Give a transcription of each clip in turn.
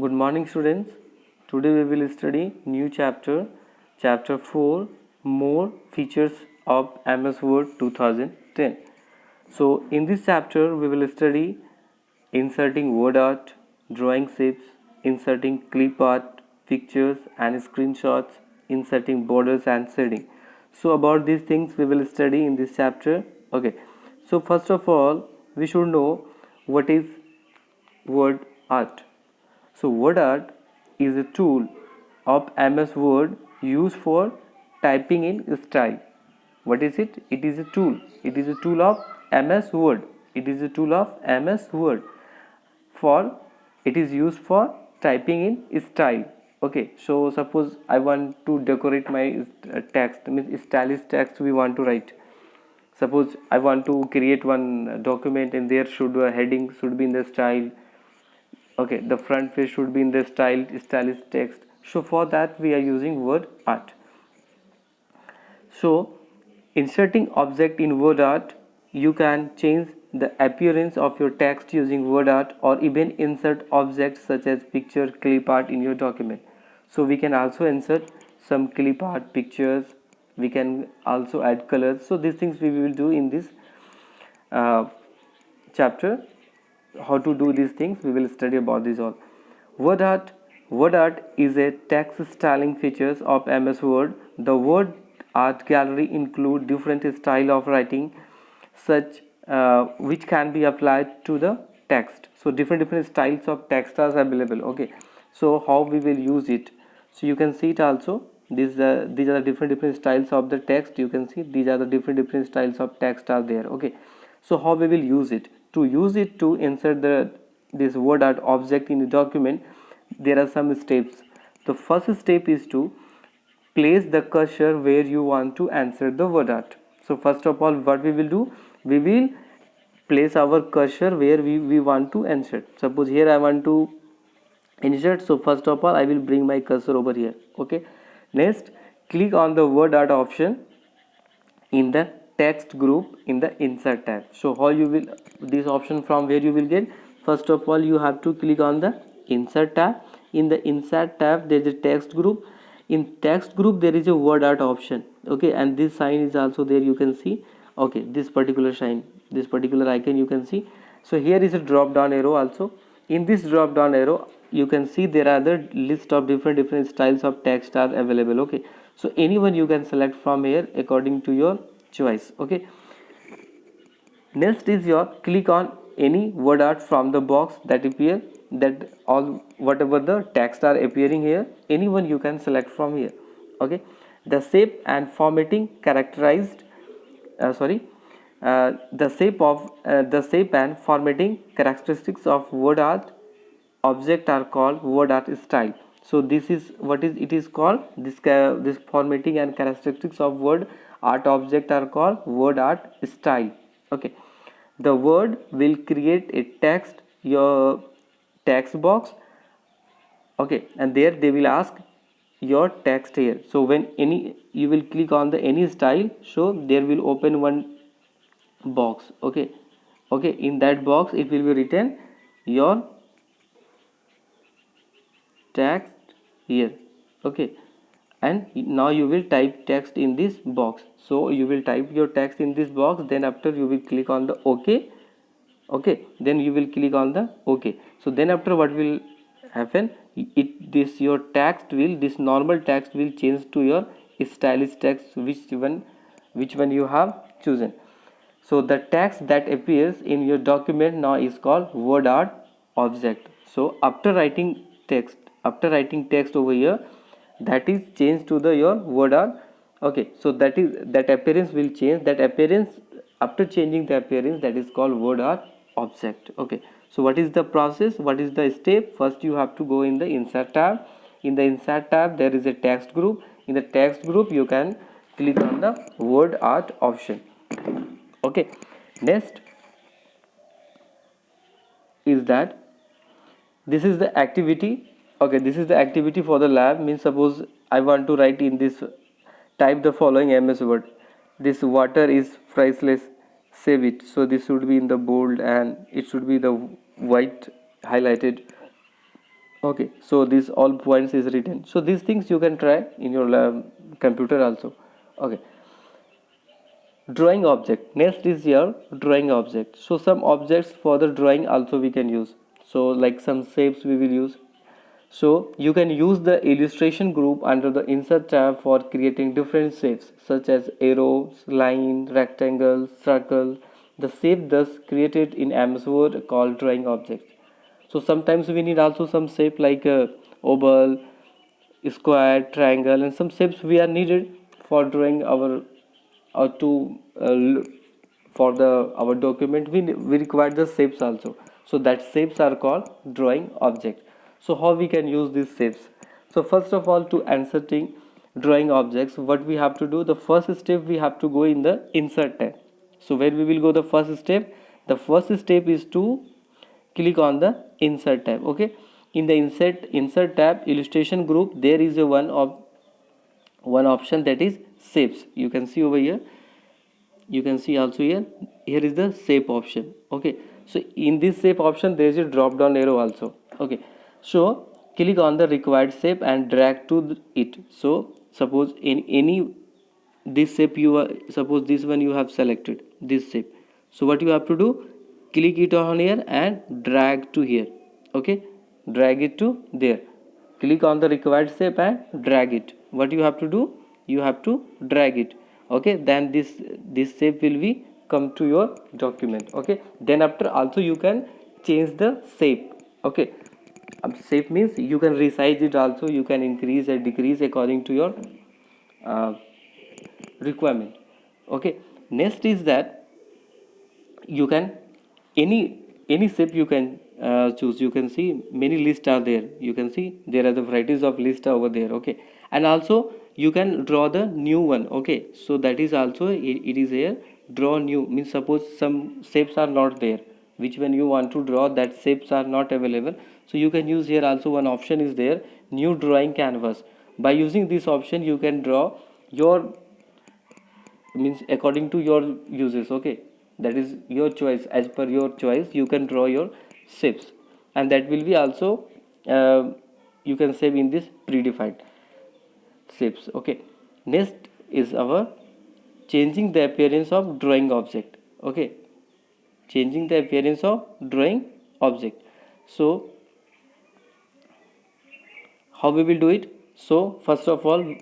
Good morning, students. Today we will study new chapter 4, more features of MS Word 2010. So, in this chapter we will study inserting word art, drawing shapes, inserting clip art, pictures and screenshots, inserting borders and shading. So, about these things we will study in this chapter. Okay. So, first of all, we should know what is word art. So word art is a tool of MS Word used for typing in style. What is it? It is a tool. It is a tool of MS Word. It is a tool of MS Word for it is used for typing in style. Okay, so suppose I want to decorate my text, means stylish text we want to write. Suppose I want to create one document and there should a heading should be in the style. Okay, the front page should be in the stylish text. So for that we are using word art. So inserting object in word art, you can change the appearance of your text using word art, or even insert objects such as picture, clip art in your document. So we can also insert some clip art pictures, we can also add colors. So these things we will do in this uh, chapter. How to do these things we will study about this all. Word art is a text styling features of MS Word. The word art gallery include different style of writing such which can be applied to the text. So different styles of text are available. Okay, so how we will use it? So you can see it also. These are the different styles of the text. You can see these are the different styles of text are there. Okay, so how we will use it? To use it to insert this word art object in the document, there are some steps. The first step is to place the cursor where you want to insert the word art. So first of all, what we will do, we will place our cursor where we want to insert. Suppose here I want to insert, so first of all I will bring my cursor over here. Okay, next click on the word art option in the text group in the insert tab. So how you will this option from where you will get? First of all, you have to click on the insert tab. In the insert tab there is a text group. In text group there is a word art option. Okay, and this sign is also there, you can see. Okay, this particular sign, this particular icon you can see. So here is a drop down arrow also. In this drop down arrow you can see there are the list of different styles of text are available. Okay, so anyone you can select from here according to your choice. Okay, next is your click on any word art from the box that appear, that all whatever the text are appearing here, anyone you can select from here. Okay, the shape and formatting characterized sorry the shape and formatting characteristics of word art object are called word art style. So this is what is it is called, this formatting and characteristics of word art object are called word art style. Okay, the word will create a text, your text box. Okay, and there they will ask your text here. So when any you will click on the any style, so there will open one box. Okay, okay, in that box it will be written your text here. Okay, and now you will type text in this box. So you will type your text in this box, then after you will click on the OK. Okay, then you will click on the OK. So then after what will happen, this your text will, this normal text will change to your stylish text, which one you have chosen. So the text that appears in your document now is called word art object. So after writing text over here, that is changed to the your word art. Okay, so that appearance will change. That appearance, after changing the appearance, that is called word art object. Okay, so what is the process? What is the step? First you have to go in the insert tab. In the insert tab there is a text group. In the text group you can click on the word art option. Okay, next is that this is the activity. Okay, this is the activity for the lab. Means suppose I want to write in this, type the following MS Word. This water is priceless, save it. So this should be in the bold and it should be the white highlighted. Okay, so this all points is written. So these things you can try in your computer also. Okay, drawing object. Next is your drawing object. So some objects for the drawing also we can use. So like some shapes we will use. So you can use the illustration group under the insert tab for creating different shapes such as arrows, line, rectangle, circle. The shape thus created in MS Word called drawing objects. So sometimes we need also some shape like oval, square, triangle, and some shapes we are needed for drawing our or to for the our document we require the shapes also. So that shapes are called drawing object. So how we can use these shapes? So first of all, to inserting drawing objects, what we have to do, the first step we have to go in the insert tab. So where we will go, the first step is to click on the insert tab. Okay, in the insert tab, illustration group, there is a one option, that is shapes. You can see over here, you can see also here is the shape option. Okay, so in this shape option there is a drop down arrow also. Okay, so click on the required shape and drag to it. So suppose in any this shape you are, suppose this one you have selected this shape. So what you have to do, click it on here and drag to here. Okay, drag it to there. Click on the required shape and drag it. What you have to do, you have to drag it. Okay, then this shape will be come to your document. Okay, then after also you can change the shape. Okay, shape means you can resize it also, you can increase or decrease according to your uh, requirement. Okay, next is that you can any shape you can choose. You can see many lists are there, you can see there are the varieties of list over there. Okay, and also you can draw the new one. Okay, so that is also it is here, draw new means suppose some shapes are not there, which when you want to draw that shapes are not available, so you can use here also one option is there, new drawing canvas. By using this option you can draw your means according to your uses. Okay, that is your choice, as per your choice you can draw your shapes, and that will be also uh, you can save in this predefined shapes. Okay, next is our changing the appearance of drawing object. Okay, changing the appearance of drawing object. So how we will do it? So first of all,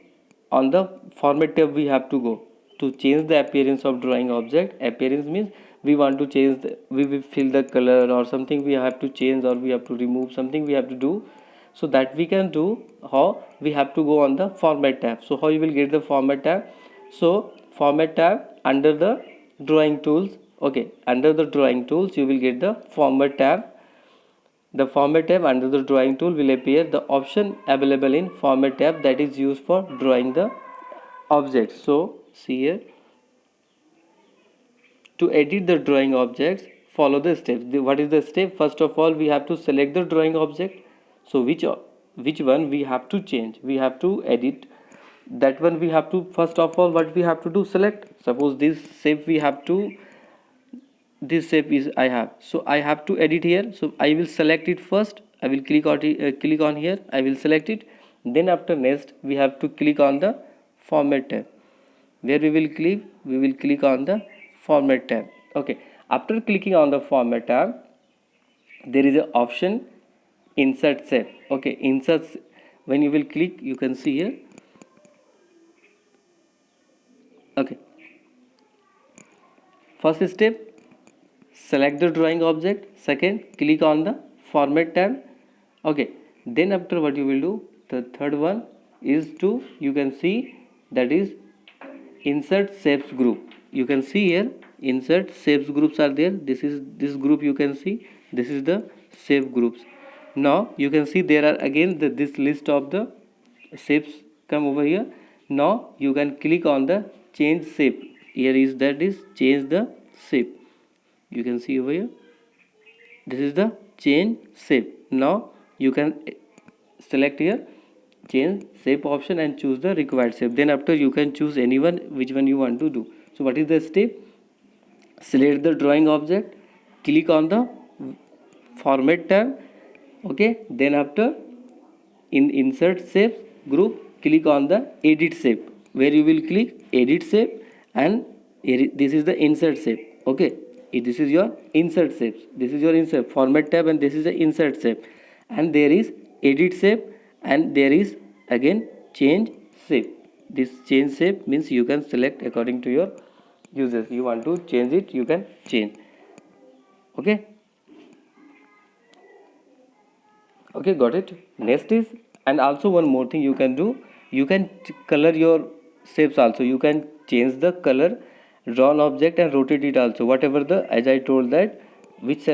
on the format tab we have to go to change the appearance of drawing object. Appearance means we want to change we will fill the color or something we have to change, or we have to remove something we have to do. So that we can do, how we have to go on the format tab. So how you will get the format tab? So format tab under the drawing tools. Okay, under the drawing tools you will get the format tab. The format tab under the drawing tool will appear. The option available in format tab that is used for drawing the object. So see here, to edit the drawing objects, follow the steps. What is the step? First of all, we have to select the drawing object. So which one we have to change, we have to edit. That one we have to, first of all, what we have to do, select. Suppose this shape we have to, this shape is I have, so I have to edit here. So I will select it first, I will click on it, click on here, I will select it. Then after next we have to click on the format tab, where we will click on the format tab. Okay, after clicking on the format tab, there is an option insert shape. Okay, insert, when you will click, you can see here. Okay, first step, select the drawing object. Second, click on the format tab. Okay, then after what you will do, the third one is to, you can see, that is insert shapes group. You can see here insert shapes groups are there. This group you can see, this is the shape groups. Now you can see there are again this list of the shapes come over here. Now you can click on the change shape. Here is, that is change the shape. You can see over here, this is the change shape. Now you can select here change shape option and choose the required shape. Then after you can choose anyone, which one you want to do. So what is the step? Select the drawing object, click on the format tab. Okay, then after in insert shape group, click on the edit shape, where you will click edit shape, and this is the insert shape. Okay, this is your insert shape, this is your insert format tab, and this is the insert shape, and there is edit shape, and there is again change shape. This change shape means you can select according to your uses. You want to change it, you can change. Okay, okay, got it. Next is, and also one more thing you can do, you can color your shapes also. You can change the color, draw an object and rotate it also, whatever the, as I told that, which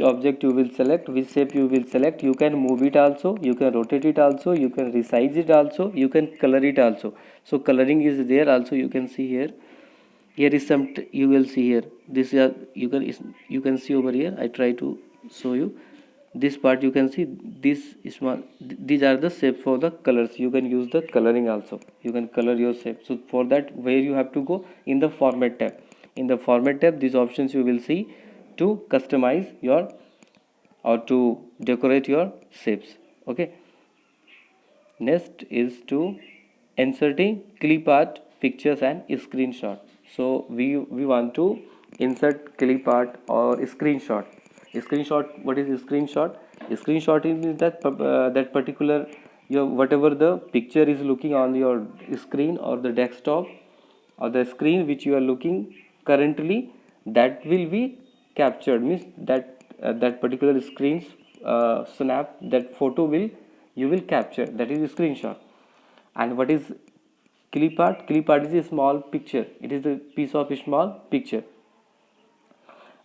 object you will select, which shape you will select, you can move it also, you can rotate it also, you can resize it also, you can color it also. So coloring is there also, you can see here. Here is some you will see here, this is you can see over here. I try to show you this part. You can see this small, these are the shapes for the colors. You can use the coloring also, you can color your shape. So for that, where you have to go, in the format tab. In the format tab, these options you will see to customize your or to decorate your shapes. Okay, next is to inserting clip art, pictures and screenshot. So we want to insert clip art or screenshot. Screenshot, what is screenshot? Screenshot is that particular, your whatever the picture is looking on your screen or the desktop or the screen which you are looking currently, that will be captured, means that that particular screen's snap, that photo will, you will capture, that is a screenshot. And what is clip art? Clip art is a small picture, it is a piece of a small picture.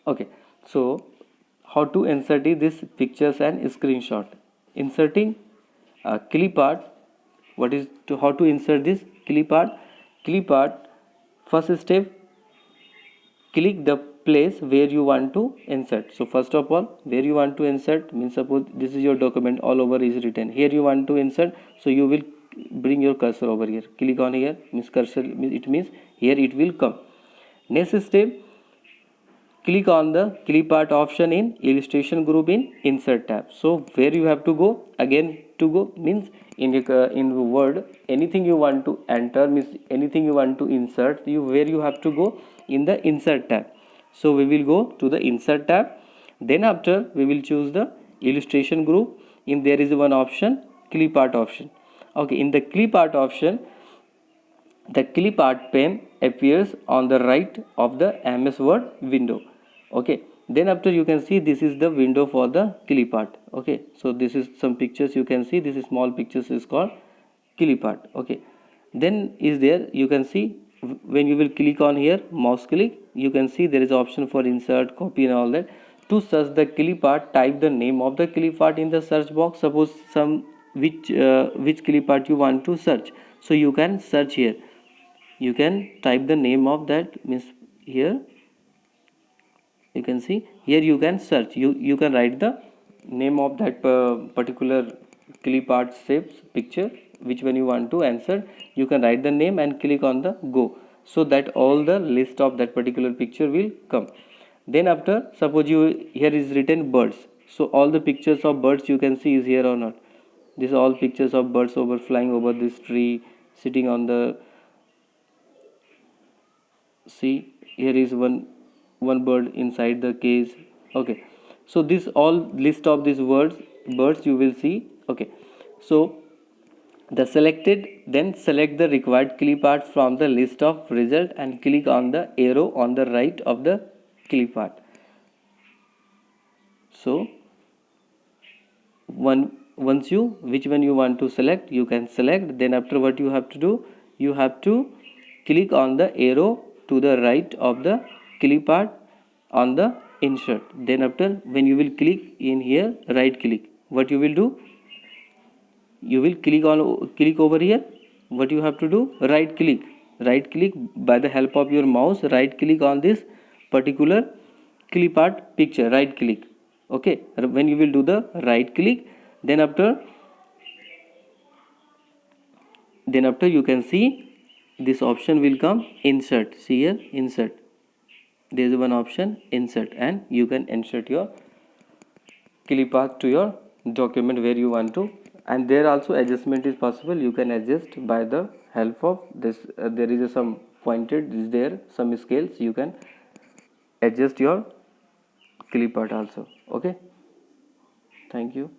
Okay, so how to insert this pictures and screenshot? Inserting clip art, what is to, how to insert this clip art? Clip art, first step, click the place where you want to insert. So first of all, where you want to insert means, suppose this is your document, all over is written, here you want to insert, so you will bring your cursor over here, click on here, means cursor, it means here it will come. Next step, click on the clip art option in illustration group in insert tab. So where you have to go, again to go means in word, anything you want to enter, means anything you want to insert, you where you have to go, in the insert tab. So we will go to the insert tab, then after we will choose the illustration group. In there is one option, clip art option. Okay, in the clip art option, the clip art pane appears on the right of the MS Word window. Okay, then after you can see this is the window for the clip art. Okay, so this is some pictures you can see, this is small pictures is called clip art. Okay, then is there, you can see when you will click on here, mouse click, you can see there is option for insert, copy and all that. To search the clip art, type the name of the clip art in the search box. Suppose some which clip art you want to search, so you can search here, you can type the name of that, means here you can see, here you can search, you can write the name of that particular clip art shapes picture, which one you want to answer, you can write the name and click on the go, so that all the list of that particular picture will come. Then after, suppose you, here is written birds, so all the pictures of birds you can see is here or not. These are all pictures of birds over flying over this tree, sitting on the, see here is one bird inside the cage. Okay, so this all list of these birds you will see. Okay, so the selected, then select the required clip art from the list of result and click on the arrow on the right of the clip art. So once you, which one you want to select, you can select. Then after, what you have to do, you have to click on the arrow to the right of the clip art on the insert. Then after, when you will click in here, right click, what you will do, you will click over here. What you have to do, right click by the help of your mouse, right click on this particular clip art picture, right click. Okay, when you will do the right click, then after you can see this option will come, insert. See here, insert, there is one option, insert, and you can insert your clip art to your document where you want to and there also adjustment is possible. You can adjust by the help of this. There is some pointed is there, some scales. You can adjust your clip art also. Okay, thank you.